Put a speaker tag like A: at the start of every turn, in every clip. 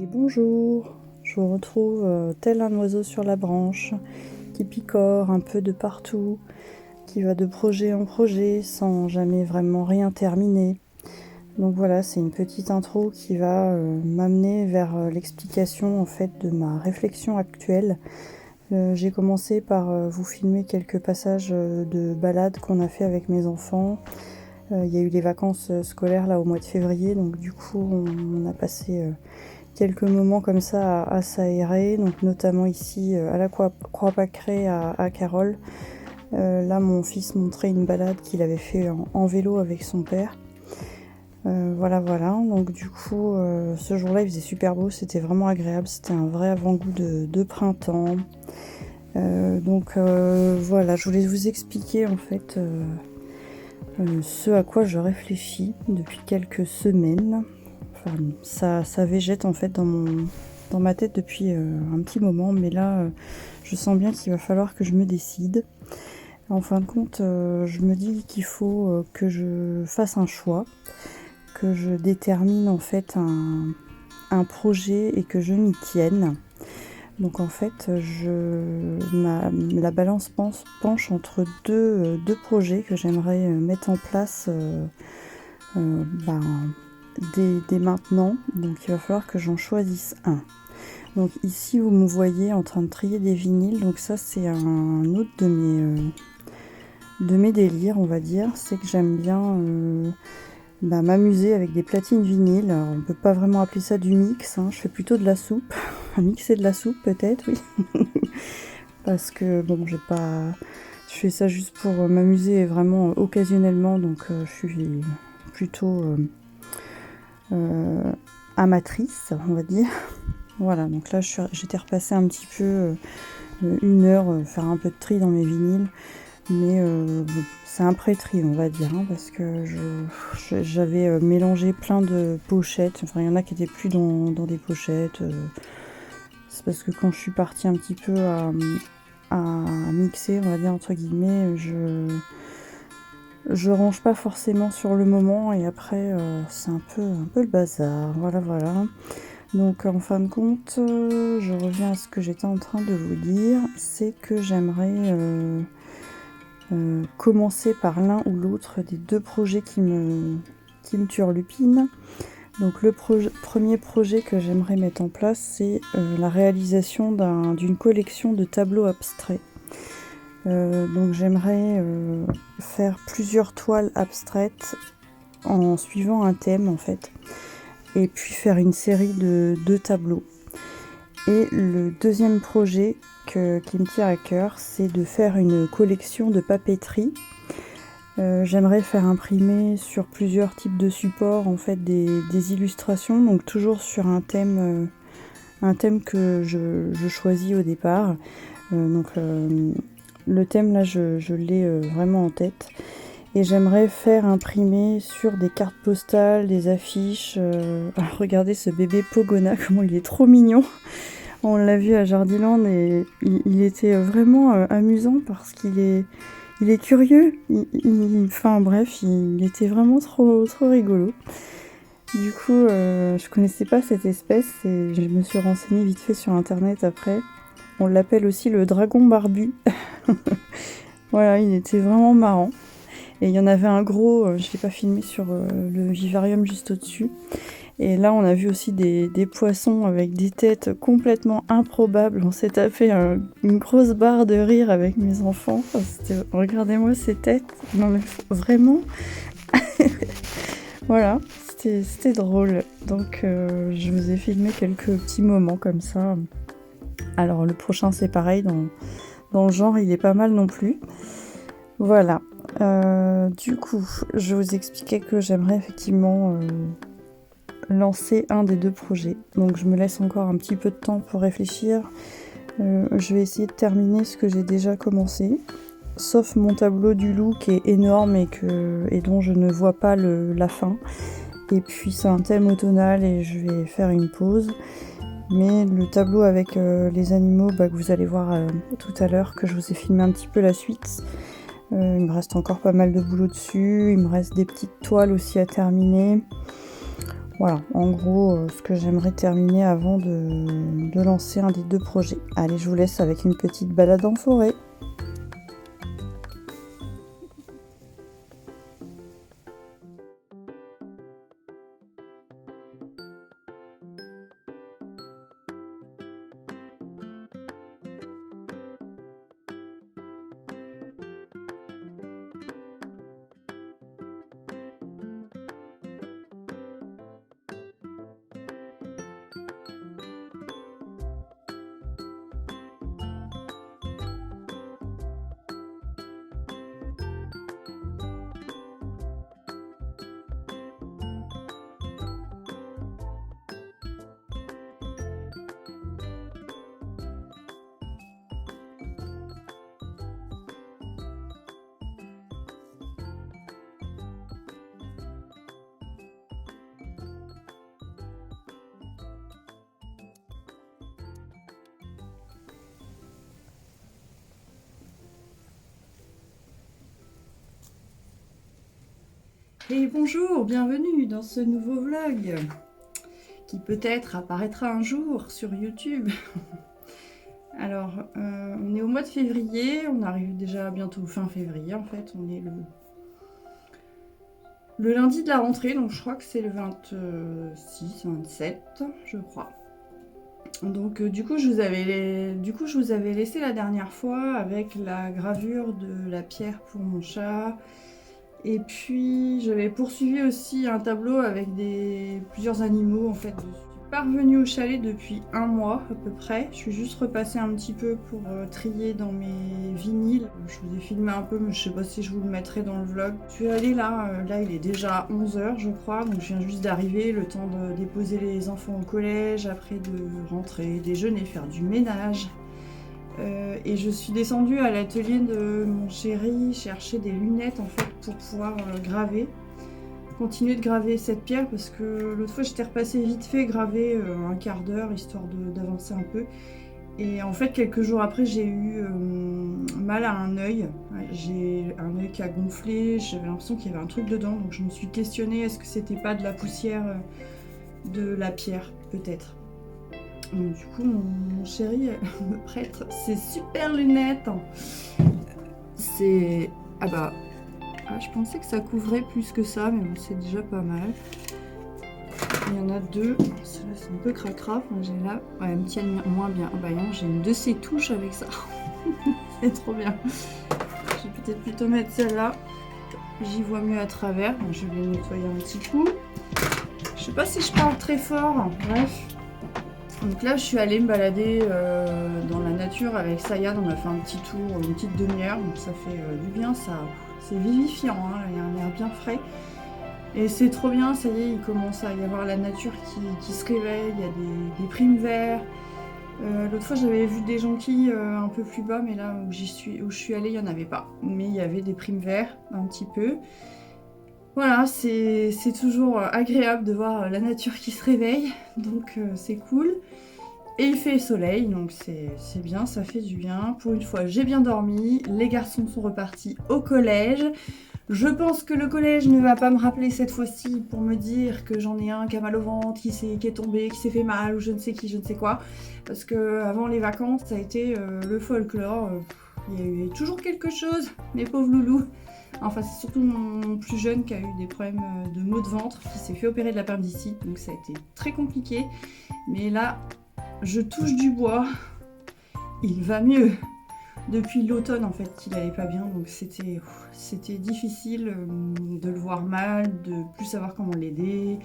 A: Et bonjour, je vous retrouve tel un oiseau sur la branche, qui picore un peu de partout, qui va de projet en projet sans jamais vraiment rien terminer. Donc voilà, c'est une petite intro qui va m'amener vers l'explication en fait de ma réflexion actuelle. J'ai commencé par vous filmer quelques passages de balades qu'on a fait avec mes enfants. Il y a eu les vacances scolaires là au mois de février, donc du coup on a passé quelques moments comme ça à s'aérer, donc notamment ici à la Croix-Pâquerée à Carole. Là mon fils montrait une balade qu'il avait fait en vélo avec son père. Voilà, donc du coup ce jour-là il faisait super beau, c'était vraiment agréable, c'était un vrai avant-goût de printemps. Voilà, je voulais vous expliquer en fait ce à quoi je réfléchis depuis quelques semaines. Enfin, ça végète en fait dans ma tête depuis un petit moment, mais là je sens bien qu'il va falloir que je me décide. En fin de compte, je me dis qu'il faut que je fasse un choix, que je détermine en fait un projet et que je m'y tienne. Donc en fait, la balance penche entre deux projets que j'aimerais mettre en place dès maintenant. Donc il va falloir que j'en choisisse un. Donc ici, vous me voyez en train de trier des vinyles. Donc ça, c'est un autre de mes délires, on va dire. C'est que j'aime bien m'amuser avec des platines vinyles. Alors, on ne peut pas vraiment appeler ça du mix, hein. Je fais plutôt de la soupe. Mixer de la soupe peut-être, oui. Parce que bon, je fais ça juste pour m'amuser vraiment occasionnellement, donc je suis plutôt amatrice, on va dire. Voilà, donc là j'étais repassée un petit peu une heure faire un peu de tri dans mes vinyles, mais bon, c'est un pré-tri on va dire, hein, parce que j'avais mélangé plein de pochettes. Enfin, il y en a qui étaient plus dans des pochettes. C'est parce que quand je suis partie un petit peu à mixer, on va dire entre guillemets, je range pas forcément sur le moment et après c'est un peu le bazar. Voilà. Donc en fin de compte, je reviens à ce que j'étais en train de vous dire, c'est que j'aimerais commencer par l'un ou l'autre des deux projets qui me turlupinent. Donc le premier projet que j'aimerais mettre en place, c'est la réalisation d'une collection de tableaux abstraits. Donc j'aimerais faire plusieurs toiles abstraites en suivant un thème en fait, et puis faire une série de 2 tableaux. Et le deuxième projet qui me tient à cœur, c'est de faire une collection de papeterie. J'aimerais faire imprimer sur plusieurs types de supports en fait des illustrations, donc toujours sur un thème que je choisis au départ. Le thème là je l'ai vraiment en tête, et j'aimerais faire imprimer sur des cartes postales, des affiches. Regardez ce bébé Pogona, comment il est trop mignon. On l'a vu à Jardiland et il était vraiment amusant parce qu'il est curieux. Enfin bref, il était vraiment trop rigolo. Du coup, je connaissais pas cette espèce et je me suis renseignée vite fait sur internet après. On l'appelle aussi le dragon barbu. Voilà, il était vraiment marrant. Et il y en avait un gros, je l'ai pas filmé sur le vivarium juste au-dessus. Et là, on a vu aussi des poissons avec des têtes complètement improbables. On s'est tapé une grosse barre de rire avec mes enfants. Enfin, regardez-moi ces têtes. Non mais vraiment. Voilà, c'était drôle. Donc je vous ai filmé quelques petits moments comme ça. Alors le prochain c'est pareil, dans le genre il est pas mal non plus. Voilà. Du coup, je vous expliquais que j'aimerais effectivement lancer un des deux projets. Donc je me laisse encore un petit peu de temps pour réfléchir. Je vais essayer de terminer ce que j'ai déjà commencé, sauf mon tableau du loup qui est énorme et dont je ne vois pas la fin. Et puis c'est un thème automnal et je vais faire une pause. Mais le tableau avec les animaux que vous allez voir tout à l'heure, que je vous ai filmé un petit peu la suite, il me reste encore pas mal de boulot dessus. Il me reste des petites toiles aussi à terminer. Voilà, en gros, ce que j'aimerais terminer avant de lancer un des 2 projets. Allez, je vous laisse avec une petite balade en forêt. Et bonjour, bienvenue dans ce nouveau vlog qui peut-être apparaîtra un jour sur YouTube. Alors, on est au mois de février, on arrive déjà bientôt fin février en fait, on est le lundi de la rentrée, donc je crois que c'est le 26, 27, je crois. Donc du coup je vous avais laissé la dernière fois avec la gravure de la pierre pour mon chat. Et puis j'avais poursuivi aussi un tableau avec plusieurs animaux en fait. Je suis pas revenue au chalet depuis 1 mois à peu près. Je suis juste repassée un petit peu pour trier dans mes vinyles. Je vous ai filmé un peu mais je sais pas si je vous le mettrai dans le vlog. Je suis allée là il est déjà 11 h je crois. Donc je viens juste d'arriver, le temps de déposer les enfants au collège, après de rentrer, déjeuner, faire du ménage. Et je suis descendue à l'atelier de mon chéri chercher des lunettes en fait pour pouvoir graver. Continuer de graver cette pierre parce que l'autre fois j'étais repassée vite fait graver un quart d'heure histoire d'avancer un peu. Et en fait quelques jours après j'ai eu mal à un œil. J'ai un œil qui a gonflé, j'avais l'impression qu'il y avait un truc dedans. Donc je me suis questionnée est-ce que c'était pas de la poussière de la pierre peut-être. Donc, du coup, mon chéri me prête ces super lunettes. C'est... Ah bah... Ah, je pensais que ça couvrait plus que ça, mais bon, c'est déjà pas mal. Il y en a 2. Celle-là, c'est un peu cracra. Enfin, j'ai là... Ouais, elles me tiennent moins bien. Ah bah non, j'ai une de ces touches avec ça. C'est trop bien. Je vais peut-être plutôt mettre celle-là. J'y vois mieux à travers. Donc, je vais nettoyer un petit coup. Je sais pas si je parle très fort. Bref. Donc là, je suis allée me balader dans la nature avec Sayad. On a fait un petit tour, une petite demi-heure. Donc ça fait du bien. C'est vivifiant. Hein, il y a un air bien frais. Et c'est trop bien. Ça y est, il commence à y avoir la nature qui se réveille. Il y a des primes verts. L'autre fois, j'avais vu des jonquilles un peu plus bas. Mais là où je suis allée, il n'y en avait pas. Mais il y avait des primes verts un petit peu. Voilà, c'est toujours agréable de voir la nature qui se réveille, donc c'est cool. Et il fait soleil, donc c'est bien, ça fait du bien. Pour une fois, j'ai bien dormi, les garçons sont repartis au collège. Je pense que le collège ne va pas me rappeler cette fois-ci pour me dire que j'en ai un qui a mal au ventre, qui est tombé, qui s'est fait mal, ou je ne sais qui, je ne sais quoi. Parce que avant les vacances, ça a été le folklore. Il y a eu toujours quelque chose, mes pauvres loulous. Enfin, c'est surtout mon plus jeune qui a eu des problèmes de maux de ventre, qui s'est fait opérer de l'appendicite, donc ça a été très compliqué. Mais là, je touche du bois, il va mieux. Depuis l'automne, en fait, qu'il allait pas bien, donc c'était difficile de le voir mal, de plus savoir comment l'aider.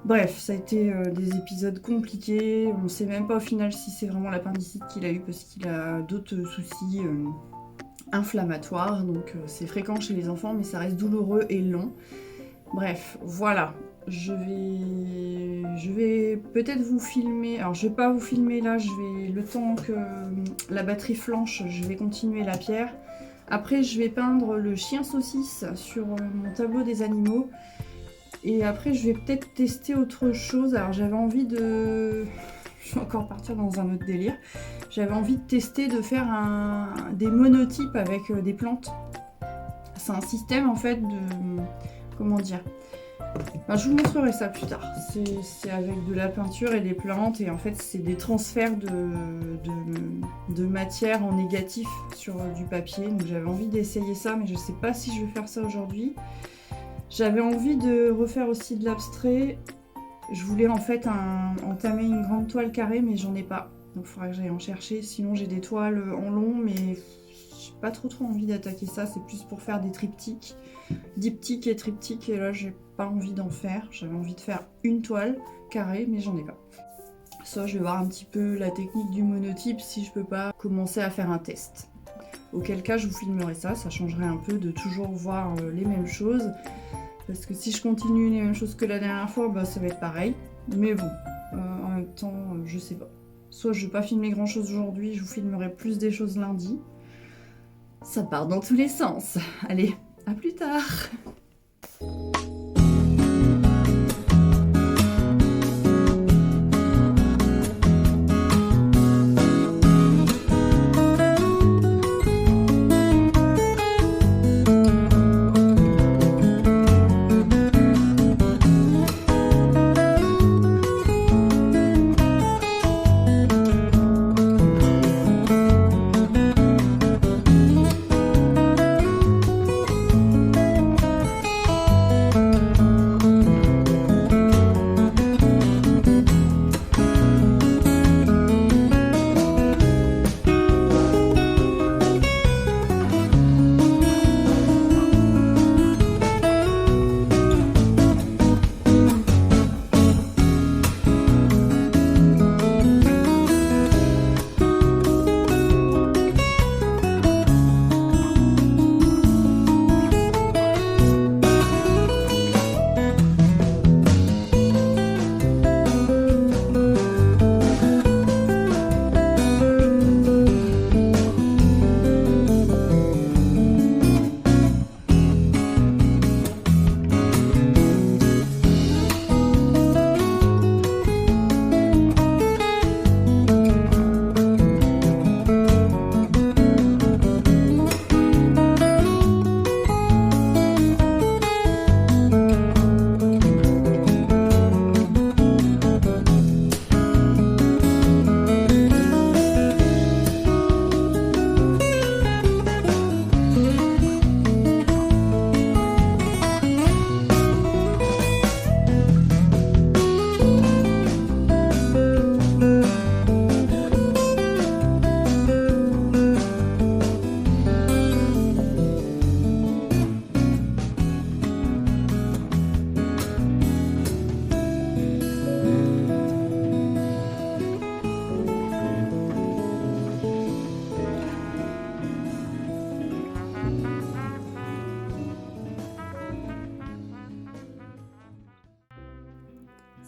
A: Bref, ça a été des épisodes compliqués. On sait même pas au final si c'est vraiment l'appendicite qu'il a eu, parce qu'il a d'autres soucis inflammatoire, donc c'est fréquent chez les enfants, mais ça reste douloureux et long. Bref, voilà. Je vais peut-être vous filmer. Alors, je vais pas vous filmer là. Le temps que la batterie flanche, je vais continuer la pierre. Après, je vais peindre le chien saucisse sur mon tableau des animaux. Et après, je vais peut-être tester autre chose. Alors, j'avais envie de... Je vais encore partir dans un autre délire. J'avais envie de tester de faire des monotypes avec des plantes. C'est un système en fait de... Comment dire ? Enfin, je vous montrerai ça plus tard. C'est avec de la peinture et des plantes et en fait c'est des transferts de matière en négatif sur du papier. Donc j'avais envie d'essayer ça mais je sais pas si je vais faire ça aujourd'hui. J'avais envie de refaire aussi de l'abstrait. Je voulais en fait entamer une grande toile carrée mais j'en ai pas. Donc il faudra que j'aille en chercher. Sinon j'ai des toiles en long mais j'ai pas trop envie d'attaquer ça. C'est plus pour faire des triptyques. Diptyque et triptyque et là j'ai pas envie d'en faire, j'avais envie de faire une toile carrée mais j'en ai pas. Ça je vais voir un petit peu la technique du monotype si je peux pas commencer à faire un test. Auquel cas je vous filmerai ça changerait un peu de toujours voir les mêmes choses parce que si je continue les mêmes choses que la dernière fois bah, ça va être pareil mais bon en même temps je sais pas. Soit je vais pas filmer grand chose aujourd'hui, je vous filmerai plus des choses lundi. Ça part dans tous les sens. Allez, à plus tard.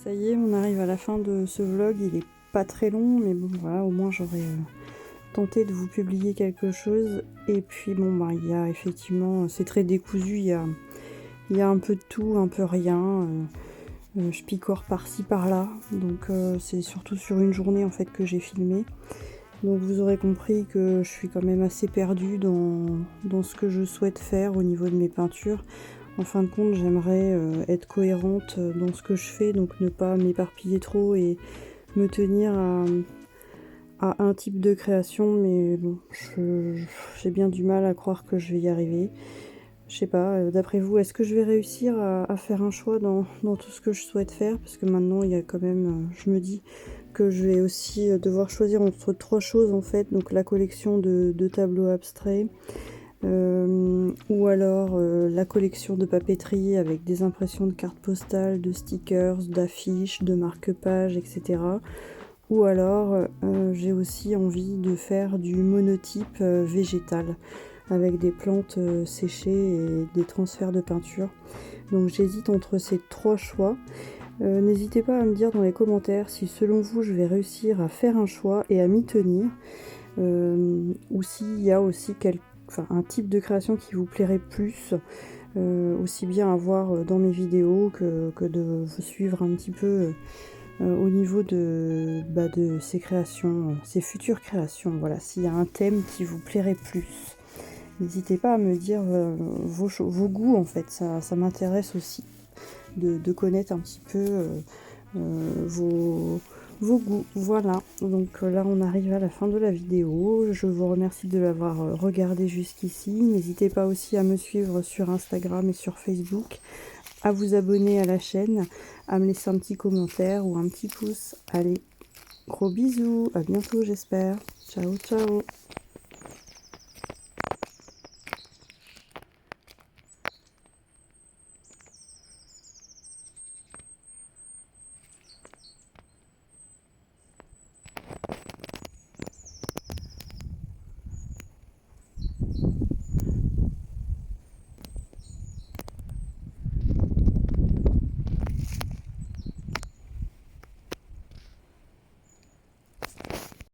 A: Ça y est, on arrive à la fin de ce vlog, il est pas très long, mais bon voilà, au moins j'aurais tenté de vous publier quelque chose. Et puis bon bah il y a effectivement, c'est très décousu, il y a un peu de tout, un peu rien, je picore par-ci par-là, donc c'est surtout sur une journée en fait que j'ai filmé. Donc vous aurez compris que je suis quand même assez perdue dans ce que je souhaite faire au niveau de mes peintures. En fin de compte, j'aimerais être cohérente dans ce que je fais, donc ne pas m'éparpiller trop et me tenir à un type de création, mais bon, j'ai bien du mal à croire que je vais y arriver. Je sais pas, d'après vous, est-ce que je vais réussir à faire un choix dans tout ce que je souhaite faire? Parce que maintenant, il y a quand même, je me dis que je vais aussi devoir choisir entre 3 choses en fait, donc la collection de tableaux abstraits, ou alors la collection de papeterie avec des impressions de cartes postales, de stickers, d'affiches, de marque-pages, etc. Ou alors j'ai aussi envie de faire du monotype végétal avec des plantes séchées et des transferts de peinture. Donc j'hésite entre ces 3 choix. N'hésitez pas à me dire dans les commentaires si selon vous je vais réussir à faire un choix et à m'y tenir, ou s'il y a aussi un type de création qui vous plairait plus, aussi bien à voir dans mes vidéos que de vous suivre un petit peu au niveau de ces créations, ces futures créations. Voilà, s'il y a un thème qui vous plairait plus. N'hésitez pas à me dire vos goûts en fait, ça m'intéresse aussi. de connaître un petit peu vos goûts. Voilà, donc là on arrive à la fin de la vidéo. Je vous remercie de l'avoir regardé jusqu'ici. N'hésitez pas aussi à me suivre sur Instagram et sur Facebook, à vous abonner à la chaîne, à me laisser un petit commentaire ou un petit pouce. Allez, gros bisous, à bientôt j'espère. Ciao, ciao.